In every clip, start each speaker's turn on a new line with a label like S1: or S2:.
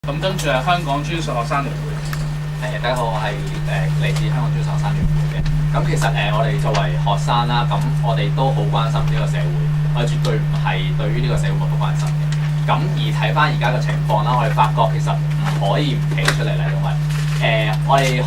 S1: 咁跟住係香港專上學生聯會。
S2: 大家好，我係嚟自香港專上學生聯會嘅。咁其實我哋作為學生啦，咁我哋都好關心呢個社會，我哋絕對唔係對於呢個社會漠不關心嘅。咁而睇翻而家嘅情況啦，我哋發覺其實唔可以唔企出嚟啦，因為我哋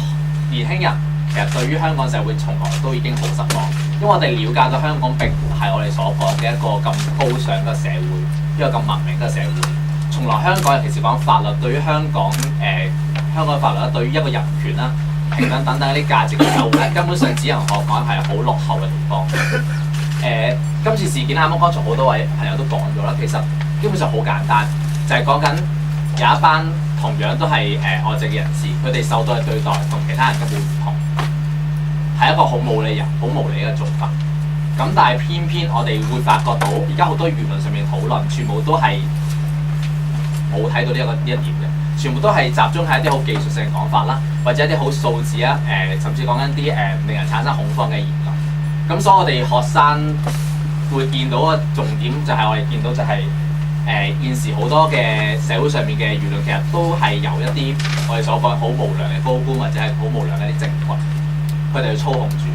S2: 年輕人其實對於香港社會從來都已經好失望，因為我哋了解到香港並唔係我哋所講嘅一個咁高尚嘅社會，一個咁文明嘅社會。從來香港尤其是講法律，對於香港香港法律啦，對於一個人權啦、平等等等一啲價值嘅守護咧，根本上只能講係好落後嘅地方。今次事件啱啱剛才好多位朋友都講咗啦，其實基本上好簡單，就係講緊有一班同樣都係外籍嘅人士，佢哋受到嘅對待同其他人根本唔同，係一個好冇理由、好無理嘅做法。咁但係偏偏我哋會發覺到，而家好多輿論上面討論，全部都係冇睇到呢一點嘅，全部都係集中喺一啲好技術性嘅講法啦，或者一啲好數字啊，甚至講緊啲令人產生恐慌嘅言論。咁所以我哋學生會見到嘅重點就係我哋見到就係現時好多嘅社會上面嘅輿論，其實都係由一啲我哋所講好無良嘅高官或者係好無良嘅一啲政權，佢哋去操控住，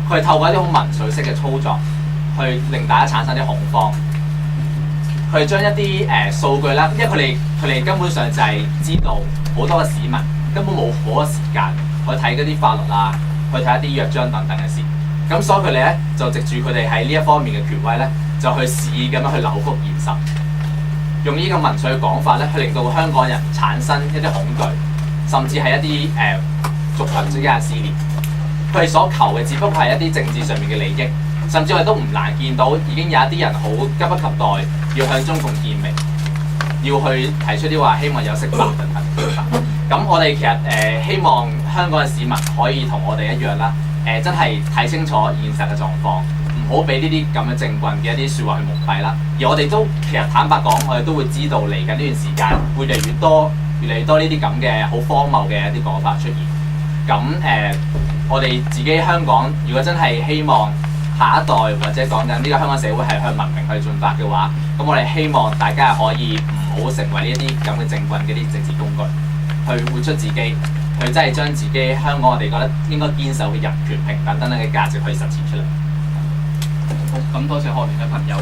S2: 佢哋透過一啲好民粹式嘅操作，去令大家產生啲恐慌。佢哋將一啲數據啦，因為佢哋根本上就係知道好多嘅市民根本冇好多時間去睇嗰啲法律啊，去睇一啲約章等等嘅事。咁所以佢哋咧就藉住佢哋喺呢一方面嘅權威咧，就去肆意咁樣去扭曲現實，用呢個民粹嘅講法咧，去令到香港人產生一啲恐懼，甚至係一啲族群之間嘅撕裂。佢哋所求嘅只不過係一啲政治上面嘅利益。甚至我哋都唔難見到，已經有一啲人好急不及待要向中共見面，要去提出啲話希望有釋法等等嘅做法。咁我哋其實希望香港嘅市民可以同我哋一樣啦，真係睇清楚現實嘅狀況，唔好俾呢啲咁嘅政棍嘅一啲説話去蒙蔽啦。而我哋都其實坦白講，我哋都會知道嚟緊呢段時間會越嚟越多呢啲咁嘅好荒謬嘅一啲講法出現。咁我哋自己香港如果真係希望下一代或者講緊呢個香港社會係向文明去進發嘅話，咁我哋希望大家可以唔好成為呢一啲咁嘅政棍嘅啲政治工具，去活出自己，去真係將自己香港我哋覺得應該堅守嘅人權、平等等等嘅價值去實踐出嚟。
S1: 好，咁多謝學聯嘅朋友。